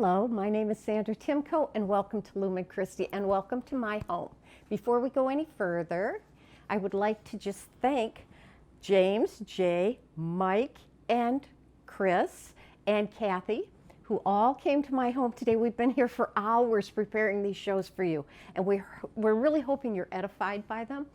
Hello, my name is Sandra Timko, and welcome to Lumen Christi, and welcome to my home. Before we go any further, I would like to just thank James, Jay, Mike, and Chris, and Kathy, who all came to my home today. We've been here for hours preparing these shows for you, and we're really hoping you're edified by them.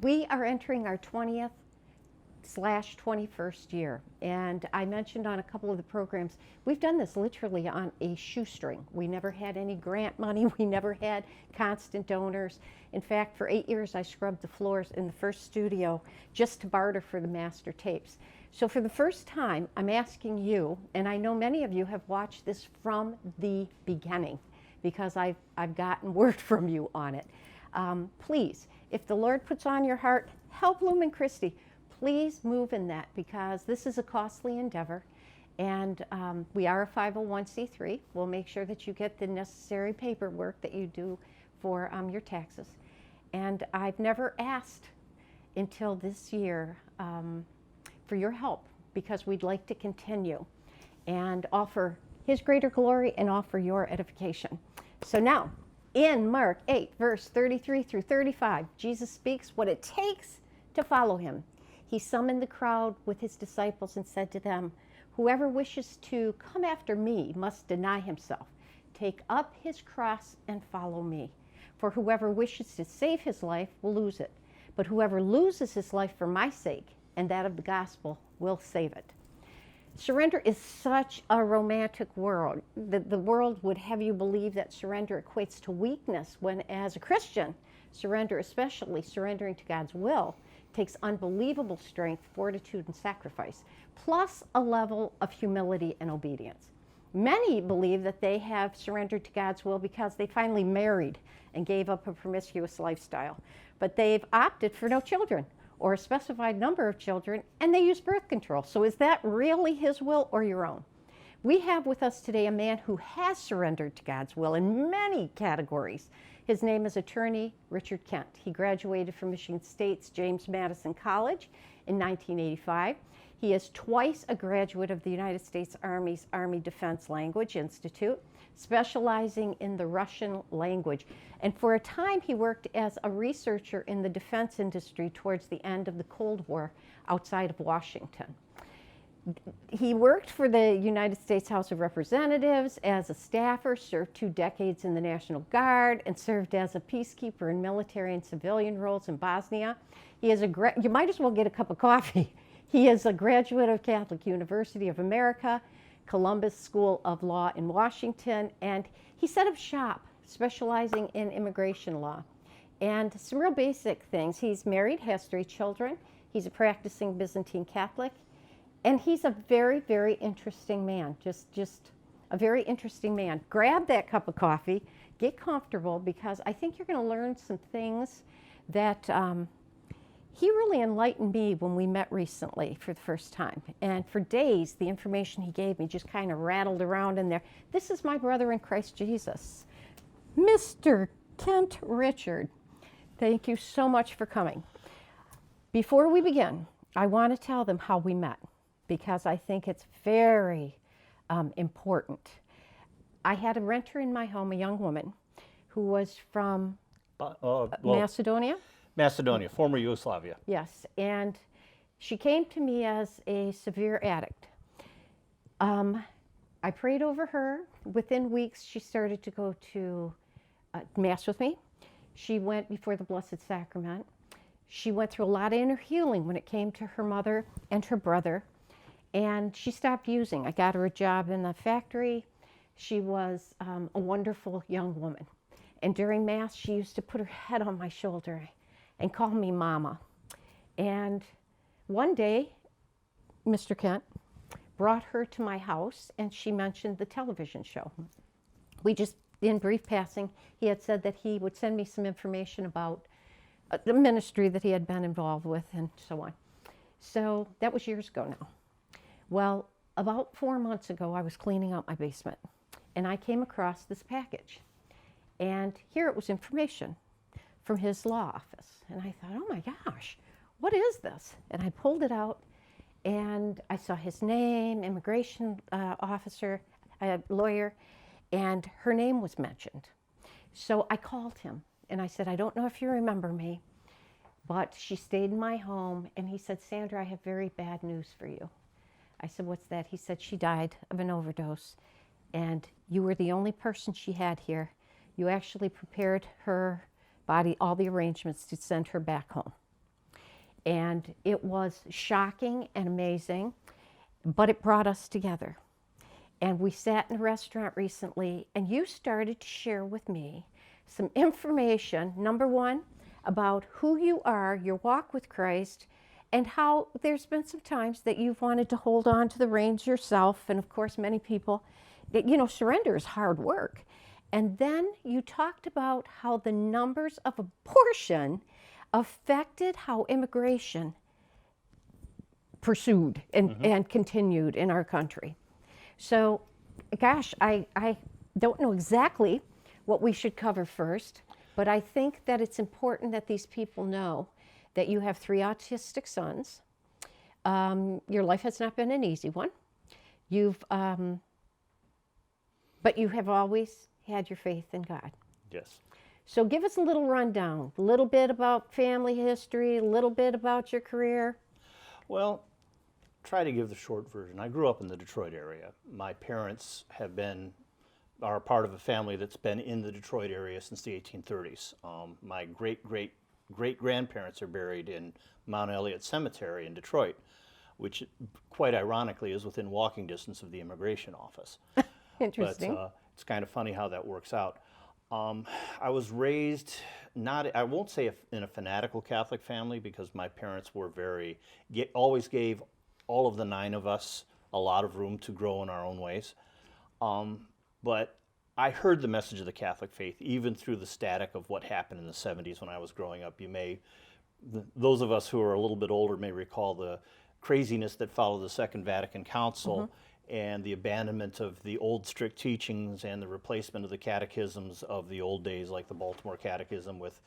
We are entering our 20th/21st year, and I mentioned on a couple of the programs, we've done this literally on a shoestring. We never had any grant money. We never had constant donors. In fact, for 8 years, I scrubbed the floors in the first studio just to barter for the master tapes. So for the first time, I'm asking you, and I know many of you have watched this from the beginning because I've gotten word from you on it. Please, if the Lord puts on your heart, help Lumen Christi. Please move in that, because this is a costly endeavor, and we are a 501c3. We'll make sure that you get the necessary paperwork that you do for your taxes. And I've never asked until this year for your help, because we'd like to continue and offer His greater glory and offer your edification. So now, in Mark 8, verse 33 through 35, Jesus speaks what it takes to follow Him. He summoned the crowd with His disciples and said to them, "Whoever wishes to come after me must deny himself, take up his cross and follow me. For whoever wishes to save his life will lose it, but whoever loses his life for my sake and that of the gospel will save it." Surrender is such a romantic word. The world would have you believe that surrender equates to weakness, when as a Christian, surrender, especially surrendering to God's will, takes unbelievable strength, fortitude, and sacrifice, plus a level of humility and obedience. Many believe that they have surrendered to God's will because they finally married and gave up a promiscuous lifestyle, but they've opted for no children or a specified number of children, and they use birth control. So is that really His will or your own? We have with us today a man who has surrendered to God's will in many categories. His name is attorney Richard Kent. He graduated from Michigan State's James Madison College in 1985. He is twice a graduate of the United States Army's Army Defense Language Institute, specializing in the Russian language. And for a time, he worked as a researcher in the defense industry towards the end of the Cold War outside of Washington. He worked for the United States House of Representatives as a staffer, served 2 decades in the National Guard, and served as a peacekeeper in military and civilian roles in Bosnia. He is you might as well get a cup of coffee. He is a graduate of Catholic University of America, Columbus School of Law in Washington, and he set up shop, specializing in immigration law. And some real basic things. He's married, has 3 children. He's a practicing Byzantine Catholic. And he's a very, very interesting man, just a very interesting man. Grab that cup of coffee, get comfortable, because I think you're going to learn some things that he really enlightened me when we met recently for the first time. And for days, the information he gave me just kind of rattled around in there. This is my brother in Christ Jesus, Mr. Kent Richard. Thank you so much for coming. Before we begin, I want to tell them how we met, because I think it's very important. I had a renter in my home, a young woman, who was from Macedonia? Macedonia, former Yugoslavia. Yes, and she came to me as a severe addict. I prayed over her. Within weeks, she started to go to Mass with me. She went before the Blessed Sacrament. She went through a lot of inner healing when it came to her mother and her brother. And she stopped using. I got her a job in the factory. She was a wonderful young woman. And during Mass, she used to put her head on my shoulder and call me Mama. And one day, Mr. Kent brought her to my house, and she mentioned the television show. We just, in brief passing, he had said that he would send me some information about the ministry that he had been involved with and so on. So that was years ago now. Well, about 4 months ago, I was cleaning out my basement, and I came across this package. And here it was information from his law office. And I thought, oh my gosh, what is this? And I pulled it out, and I saw his name, immigration officer, lawyer, and her name was mentioned. So I called him and I said, I don't know if you remember me, but she stayed in my home. And he said, Sandra, I have very bad news for you. I said, what's that? He said, she died of an overdose, and you were the only person she had here. You actually prepared her body, all the arrangements to send her back home. And it was shocking and amazing, but it brought us together. And we sat in a restaurant recently, and you started to share with me some information, number one, about who you are, your walk with Christ, and how there's been some times that you've wanted to hold on to the reins yourself. And of course, many people, surrender is hard work. And then you talked about how the numbers of abortion affected how immigration pursued and continued in our country. So, gosh, I don't know exactly what we should cover first, but I think that it's important that these people know that you have 3 autistic sons. Your life has not been an easy one. But you have always had your faith in God. Yes. So give us a little rundown, a little bit about family history, a little bit about your career. Well, try to give the short version. I grew up in the Detroit area. My parents are part of a family that's been in the Detroit area since the 1830s. My great-grandparents are buried in Mount Elliott Cemetery in Detroit, which quite ironically is within walking distance of the immigration office. Interesting. But it's kind of funny how that works out. I was raised I won't say in a fanatical Catholic family, because my parents were always gave all of the 9 of us a lot of room to grow in our own ways. But I heard the message of the Catholic faith even through the static of what happened in the 70s when I was growing up. Those of us who are a little bit older may recall the craziness that followed the Second Vatican Council and the abandonment of the old strict teachings and the replacement of the catechisms of the old days, like the Baltimore Catechism, with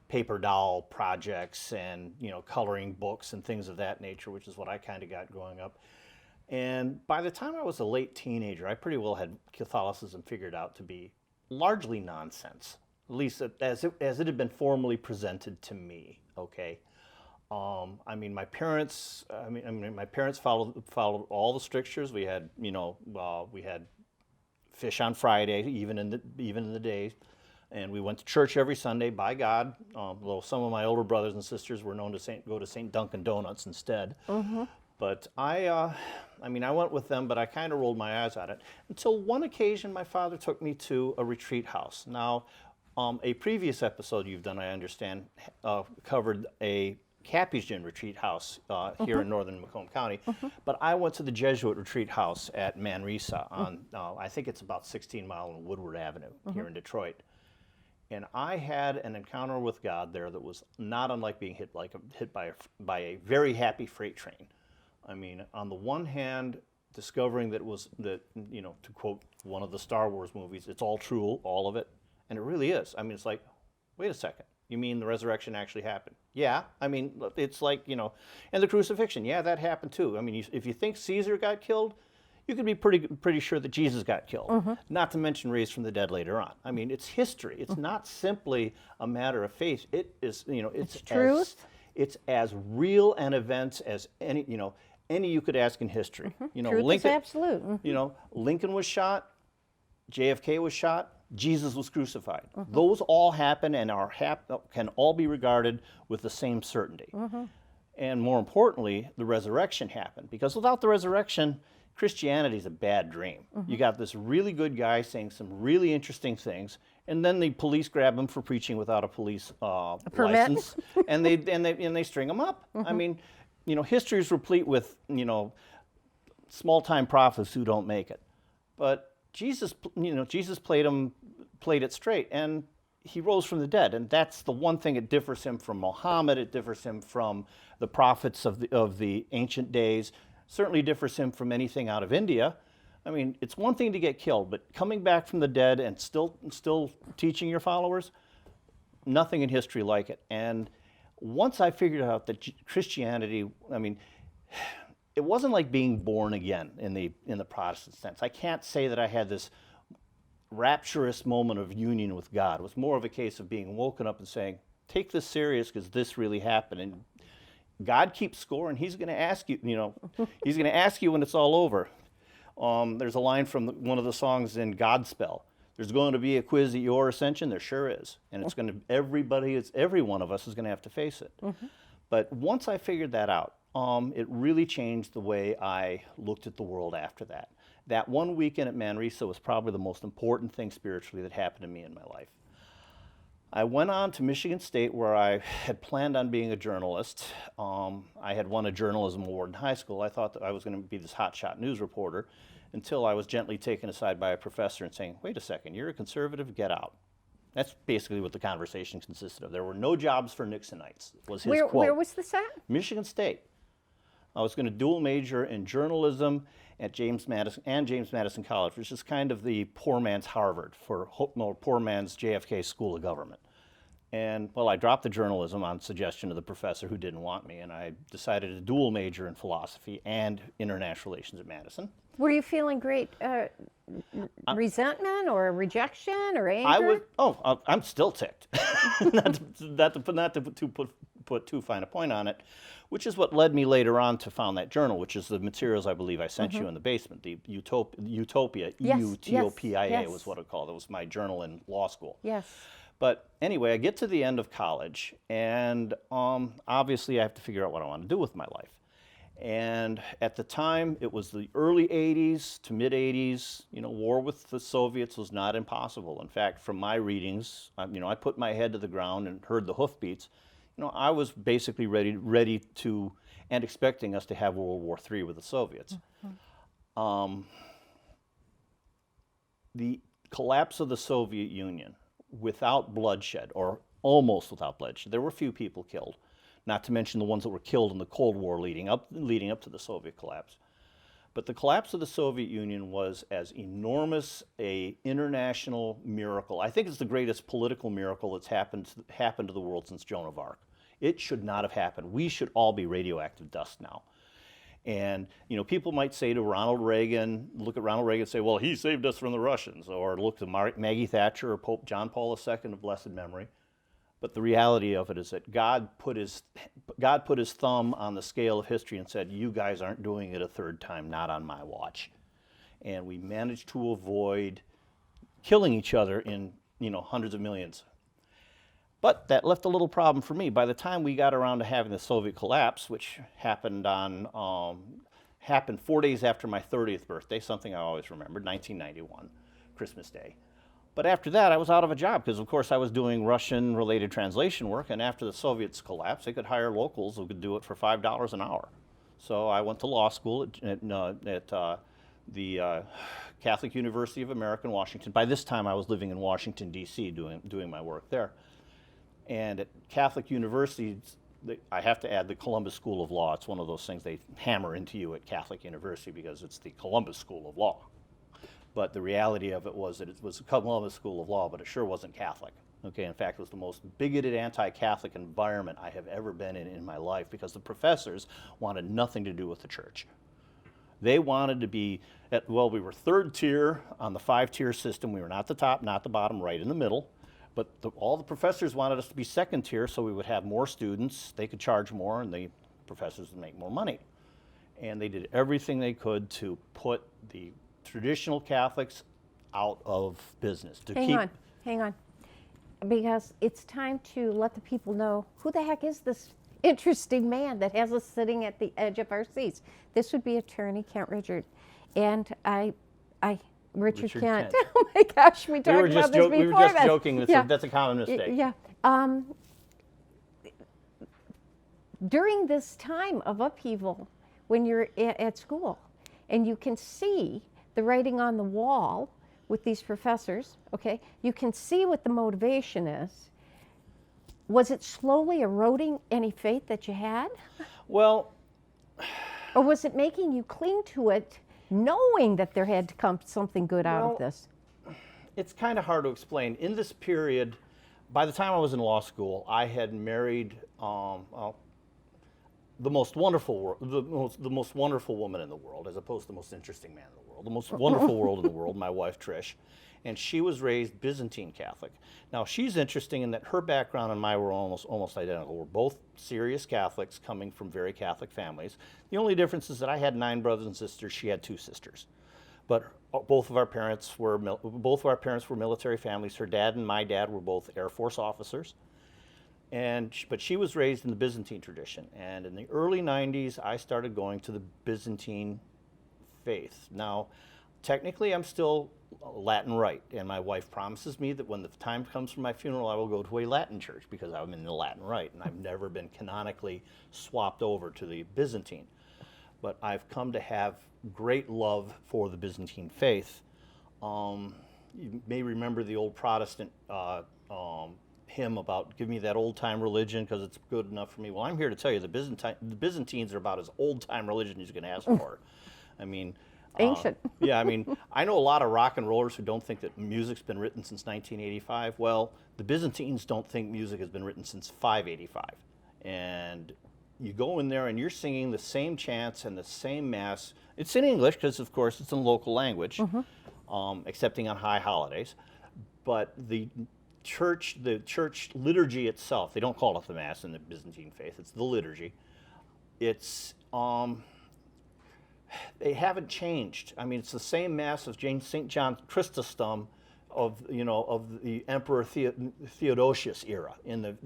paper doll projects and coloring books and things of that nature, which is what I kind of got growing up. And by the time I was a late teenager, I pretty well had Catholicism figured out to be largely nonsense, at least as it had been formally presented to me. Okay, my parents followed all the strictures. We had we had fish on Friday, even in the day, and we went to church every Sunday. By God, although some of my older brothers and sisters were known to go to St. Dunkin' Donuts instead. But I went with them, but I kind of rolled my eyes at it until one occasion my father took me to a retreat house. Now, a previous episode you've done, I understand, covered a Capuchin retreat house here in northern Macomb County, but I went to the Jesuit retreat house at Manresa on, I think it's about 16 Mile and Woodward Avenue here in Detroit. And I had an encounter with God there that was not unlike being hit by a very happy freight train. I mean, on the one hand, discovering that to quote one of the Star Wars movies, it's all true, all of it, and it really is. I mean, it's like, wait a second, you mean the resurrection actually happened? Yeah, I mean, it's like, and the crucifixion, yeah, that happened too. I mean, if you think Caesar got killed, you can be pretty sure that Jesus got killed, not to mention raised from the dead later on. I mean, it's history. It's not simply a matter of faith. It is, it's truth. It's as real an event as any you could ask in history. Truth is absolute. Lincoln was shot, JFK was shot, Jesus was crucified. Those all happen and can all be regarded with the same certainty. And more importantly, the resurrection happened, because without the resurrection, Christianity is a bad dream. You got this really good guy saying some really interesting things, and then the police grab him for preaching without a police license, and they string him up. I mean, history is replete with small-time prophets who don't make it, but Jesus played it straight, and he rose from the dead, and that's the one thing that differs him from Muhammad. It differs him from the prophets of the ancient days. Certainly differs him from anything out of India. I mean, it's one thing to get killed, but coming back from the dead and still teaching your followers, nothing in history like it. And once I figured out that Christianity, I mean, it wasn't like being born again in the Protestant sense. I can't say that I had this rapturous moment of union with God. It was more of a case of being woken up and saying, take this serious because this really happened. And God keeps score, and he's going to ask you, he's going to ask you when it's all over. There's a line from one of the songs in Godspell. There's going to be a quiz at your ascension. There sure is. And it's going to, every one of us is going to have to face it. But once I figured that out, it really changed the way I looked at the world after that. That one weekend at Manresa was probably the most important thing spiritually that happened to me in my life. I went on to Michigan State, where I had planned on being a journalist. I had won a journalism award in high school. I thought that I was going to be this hotshot news reporter until I was gently taken aside by a professor and saying, wait a second, you're a conservative, get out. That's basically what the conversation consisted of. There were no jobs for Nixonites, was his quote. Where was this at? Michigan State. I was going to dual major in journalism at James Madison College, which is kind of the poor man's Harvard for poor man's JFK School of Government. And, well, I dropped the journalism on suggestion of the professor who didn't want me, and I decided to dual major in philosophy and international relations at Madison. Were you feeling great resentment or rejection or anger? I'm still ticked. not to put too fine a point on it, which is what led me later on to found that journal, which is the materials I believe I sent you in the basement, the Utopia, Yes, Utopia yes. was what it called. It was my journal in law school. Yes. But anyway, I get to the end of college, and obviously I have to figure out what I want to do with my life. And at the time, it was the early 80s to mid 80s. War with the Soviets was not impossible. In fact, from my readings, I put my head to the ground and heard the hoofbeats. I was basically ready to and expecting us to have World War III with the Soviets. The collapse of the Soviet Union without bloodshed, or almost without bloodshed. There were a few people killed, not to mention the ones that were killed in the Cold War leading up to the Soviet collapse. But the collapse of the Soviet Union was as enormous an international miracle. I think it's the greatest political miracle that's happened to the world since Joan of Arc. It should not have happened. We should all be radioactive dust now. And people might say to Ronald Reagan, look at Ronald Reagan and say, well, he saved us from the Russians, or look to Maggie Thatcher or Pope John Paul II of blessed memory. But the reality of it is that God put his thumb on the scale of history and said, you guys aren't doing it a third time, not on my watch. And we managed to avoid killing each other in hundreds of millions. But that left a little problem for me. By the time we got around to having the Soviet collapse, which happened 4 days after my 30th birthday, something I always remembered, 1991, Christmas Day. But after that, I was out of a job because, of course, I was doing Russian-related translation work, and after the Soviets collapsed, they could hire locals who could do it for $5 an hour. So I went to law school at the Catholic University of America in Washington. By this time, I was living in Washington, D.C., doing my work there. And at Catholic universities, I have to add the Columbus School of Law. It's one of those things they hammer into you at Catholic University because it's the Columbus School of Law. But the reality of it was that it was a Columbus School of Law, but it sure wasn't Catholic. Okay, in fact, it was the most bigoted anti-Catholic environment I have ever been in my life, because the professors wanted nothing to do with the church. They wanted to be we were third tier on the 5-tier system. We were not the top, not the bottom, right in the middle. But all the professors wanted us to be second tier, so we would have more students, they could charge more, and the professors would make more money. And they did everything they could to put the traditional Catholics out of business. Hang on. Because it's time to let the people know, who the heck is this interesting man that has us sitting at the edge of our seats? This would be Attorney Kent Richard. And Richard Kent. Oh my gosh, we talked about this before. We were just joking. That's a common mistake. Yeah. During this time of upheaval, when you're at school, and you can see the writing on the wall with these professors, okay, you can see what the motivation is. Was it slowly eroding any faith that you had? Well, or was it making you cling to it, knowing that there had to come something good out of this? It's kind of hard to explain. In this period, by the time I was in law school, I had married, the most wonderful the most wonderful woman in the world, as opposed to the most interesting man in the world. The most wonderful world in the world, my wife Trish, and she was raised Byzantine Catholic. Now she's interesting in that her background and mine were almost identical. We're both serious Catholics coming from very Catholic families. The only difference is that I had 9 brothers and sisters. She had 2 sisters, but both of our parents were military families. Her dad and my dad were both Air Force officers. But she was raised in the Byzantine tradition, and in the early 90s, I started going to the Byzantine faith. Now, technically, I'm still Latin Rite, and my wife promises me that when the time comes for my funeral, I will go to a Latin church because I'm in the Latin Rite, and I've never been canonically swapped over to the Byzantine. But I've come to have great love for the Byzantine faith. You may remember the old Protestant hymn about give me that old time religion because it's good enough for me. Well, I'm here to tell you the Byzantines are about as old time religion as you can ask for. I mean, Ancient. yeah, I mean, I know a lot of rock and rollers who don't think that music's been written since 1985. Well, the Byzantines don't think music has been written since 585. And you go in there and you're singing the same chants and the same mass. It's in English because, of course, it's in local language, excepting on high holidays. But the church liturgy itself, they don't call it the Mass in the Byzantine faith, it's the liturgy. It's, they haven't changed. I mean, it's the same Mass of St. John Chrysostom of the Emperor Theodosius era in the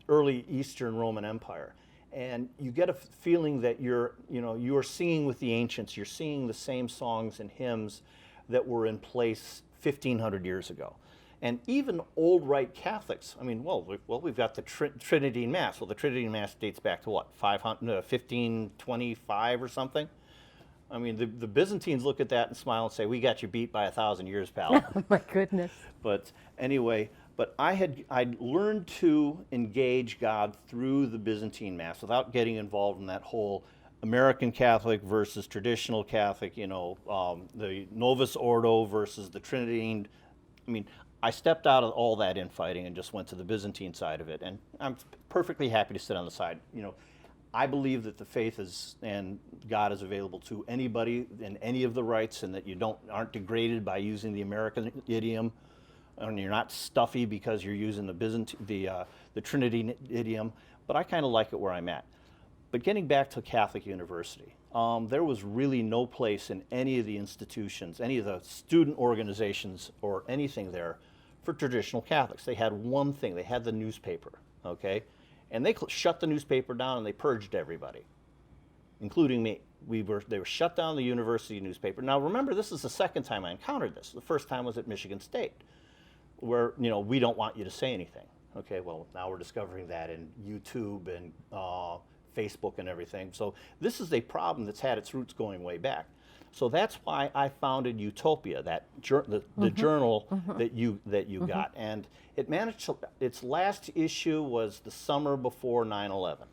early Eastern Roman Empire. And you get a feeling that you are singing with the ancients, you're singing the same songs and hymns that were in place 1,500 years ago. And even old Rite Catholics, I mean, we've got the Trinity Mass. Well, the Trinity Mass dates back to what, 1525 or something? I mean, the Byzantines look at that and smile and say, we got you beat by 1,000 years, pal. Oh my goodness. But anyway, I'd learned to engage God through the Byzantine Mass without getting involved in that whole American Catholic versus traditional Catholic, the Novus Ordo versus the Trinity. I mean, I stepped out of all that infighting and just went to the Byzantine side of it, and I'm perfectly happy to sit on the side. I believe that the faith and God is available to anybody in any of the rites, and that you aren't degraded by using the American idiom, and you're not stuffy because you're using the Trinity idiom. But I kind of like it where I'm at. But getting back to Catholic University, there was really no place in any of the institutions, any of the student organizations or anything there for traditional Catholics. They had one thing, they had the newspaper, okay? And they shut the newspaper down and they purged everybody, including me. They were shut down the university newspaper. Now remember, this is the second time I encountered this. The first time was at Michigan State, where, we don't want you to say anything. Okay, well, now we're discovering that in YouTube and Facebook and everything. So this is a problem that's had its roots going way back. So that's why I founded Utopia, the journal that you got, and it managed to, its last issue was the summer before 9/11.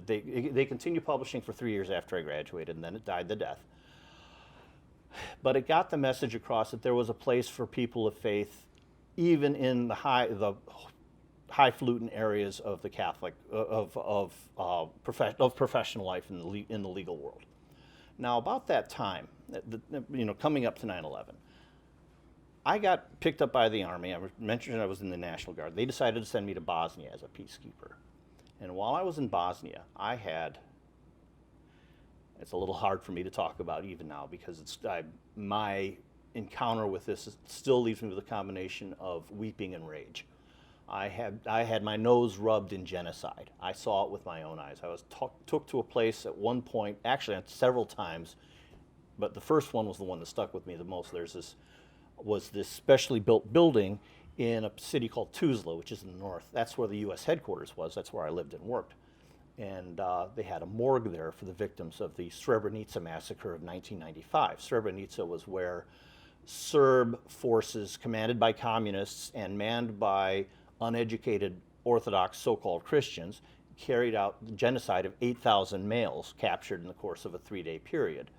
They continued publishing for 3 years after I graduated, and then it died the death. But it got the message across that there was a place for people of faith, even in the highfalutin areas of the Catholic professional life in the legal world. Now, about that time, coming up to 9/11, I got picked up by the Army. I mentioned I was in the National Guard. They decided to send me to Bosnia as a peacekeeper. And while I was in Bosnia, it's a little hard for me to talk about even now because my encounter with this still leaves me with a combination of weeping and rage. I had my nose rubbed in genocide. I saw it with my own eyes. I was took to a place at one point, actually several times, but the first one was the one that stuck with me the most. Was this specially built building in a city called Tuzla, which is in the north. That's where the U.S. headquarters was. That's where I lived and worked. And they had a morgue there for the victims of the Srebrenica massacre of 1995. Srebrenica was where Serb forces commanded by communists and manned by uneducated Orthodox so-called Christians carried out the genocide of 8,000 males captured in the course of a 3-day period.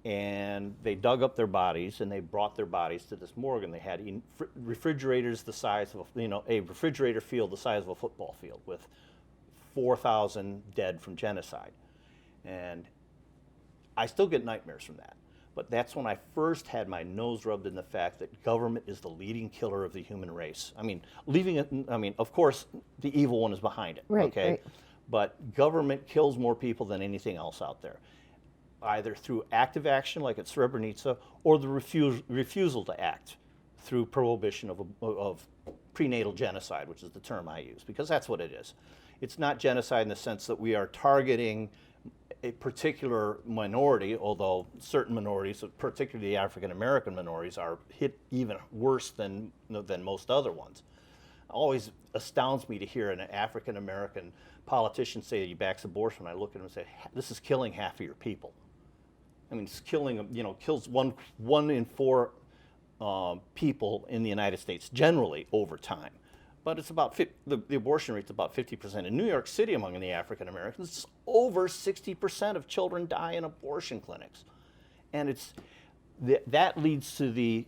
and they dug up their bodies and they brought their bodies to this morgue, and they had refrigerators the size of a refrigerator field the size of a football field with 4,000 dead from genocide. And I still get nightmares from that. But that's when I first had my nose rubbed in the fact that government is the leading killer of the human race. I mean, of course, the evil one is behind it, Right, okay? right. But government kills more people than anything else out there, either through active action like at Srebrenica, or the refusal to act through prohibition of prenatal genocide, which is the term I use, because that's what it is. It's not genocide in the sense that we are targeting a particular minority, although certain minorities, particularly the African American minorities, are hit even worse than most other ones. It always astounds me to hear an African American politician say that he backs abortion. I look at him and say, "This is killing half of your people." I mean, it's killing, kills one in four people in the United States generally over time. But it's about the abortion rate's about 50%. In New York City, among the African Americans, over 60% of children die in abortion clinics. And that leads to the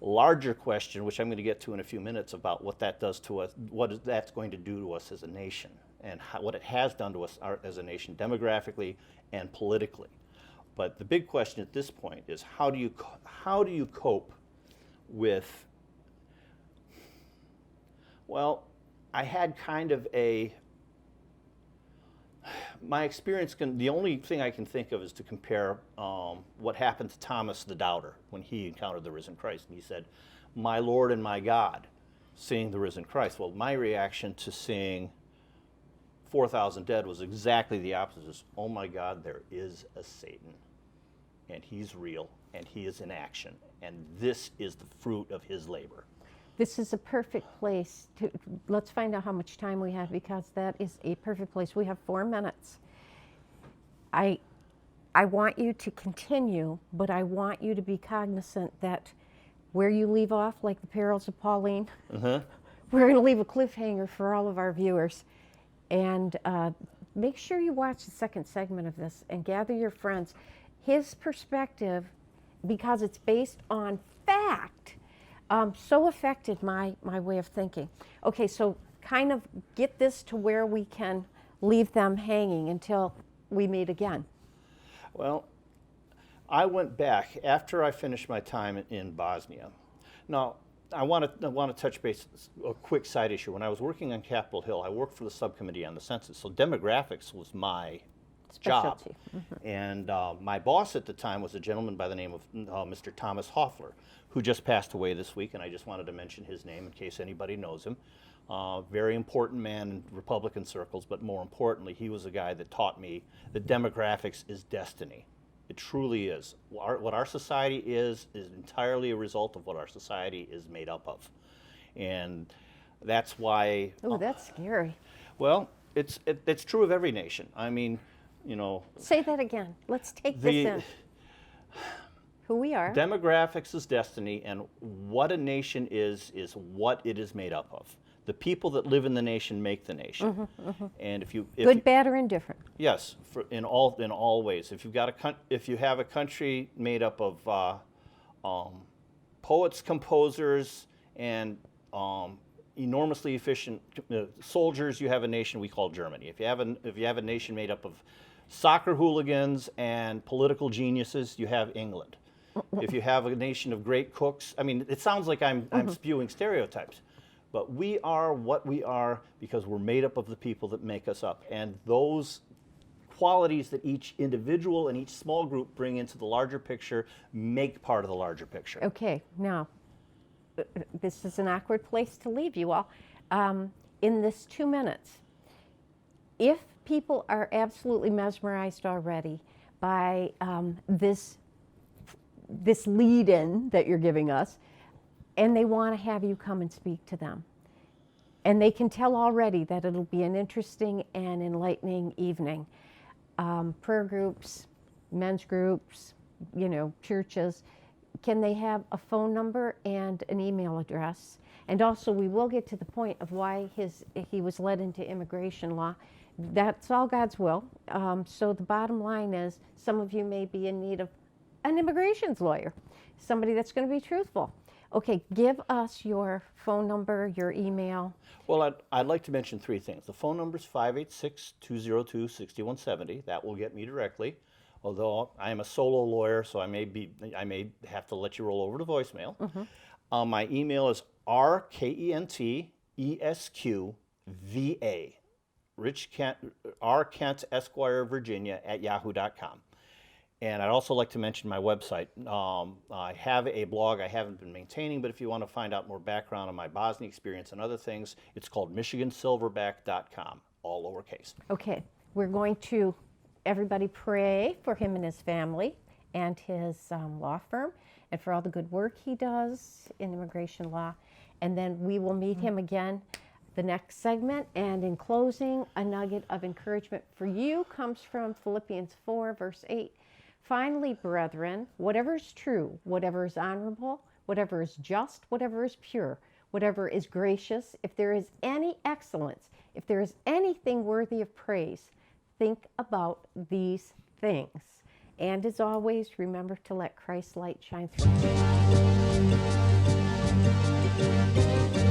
larger question, which I'm going to get to in a few minutes, about what that does to us, that's going to do to us as a nation, and what it has done to us as a nation demographically and politically. But the big question at this point is, how do you cope with? Well, I had kind of my experience, the only thing I can think of is to compare what happened to Thomas the Doubter when he encountered the risen Christ. And he said, "My Lord and my God," seeing the risen Christ. Well, my reaction to seeing 4,000 dead was exactly the opposite. Oh my God, there is a Satan, and he's real, and he is in action, and this is the fruit of his labor. This is a perfect place to, let's find out how much time we have, because that is a perfect place. We have 4 minutes. I want you to continue, but I want you to be cognizant that where you leave off, like the perils of Pauline, we're going to leave a cliffhanger for all of our viewers. And make sure you watch the second segment of this and gather your friends. His perspective, because it's based on fact, so affected my way of thinking. Okay, so kind of get this to where we can leave them hanging until we meet again. Well, I went back after I finished my time in Bosnia. Now, I want to touch base, a quick side issue. When I was working on Capitol Hill, I worked for the subcommittee on the census, so demographics was my job. Specialty. Mm-hmm. And my boss at the time was a gentleman by the name of Mr. Thomas Hoffler, who just passed away this week, and I just wanted to mention his name in case anybody knows him. Very important man in Republican circles, but more importantly, he was a guy that taught me that demographics is destiny. It truly is. What our society is entirely a result of what our society is made up of. And that's why... Oh, that's scary. Well, it's true of every nation. I mean, Say that again. Let's take this in. Who we are. Demographics is destiny, and what a nation is what it is made up of. The people that live in the nation make the nation. And if Good, bad, or indifferent. Yes, in all ways. If you have a country made up of poets, composers, and enormously efficient soldiers, you have a nation we call Germany. If you have a nation made up of soccer hooligans and political geniuses, you have England. If you have a nation of great cooks, I mean, it sounds like I'm spewing stereotypes, but we are what we are because we're made up of the people that make us up. And those qualities that each individual and each small group bring into the larger picture make part of the larger picture. Okay, now, this is an awkward place to leave you all. In this 2 minutes, if people are absolutely mesmerized already by this lead-in that you're giving us, and they want to have you come and speak to them, and they can tell already that it'll be an interesting and enlightening evening. Prayer groups, men's groups, churches, can they have a phone number and an email address? And also, we will get to the point of why he was led into immigration law. That's all God's will. So the bottom line is, some of you may be in need of an immigrations lawyer, somebody that's going to be truthful. Okay, give us your phone number, your email. Well, I'd like to mention three things. The phone number is 586-202-6170. That will get me directly. Although I am a solo lawyer, so I may have to let you roll over to voicemail. My email is rkentesqva, Rich Kent, R. Kent Esquire, Virginia @yahoo.com. And I'd also like to mention my website. I have a blog I haven't been maintaining, but if you want to find out more background on my Bosnia experience and other things, it's called MichiganSilverback.com, all lowercase. Okay, we're going to, everybody pray for him and his family and his law firm and for all the good work he does in immigration law. And then we will meet him again the next segment. And in closing, a nugget of encouragement for you comes from Philippians 4, verse 8. Finally, brethren, whatever is true, whatever is honorable, whatever is just, whatever is pure, whatever is gracious, if there is any excellence, if there is anything worthy of praise, think about these things. And as always, remember to let Christ's light shine through you.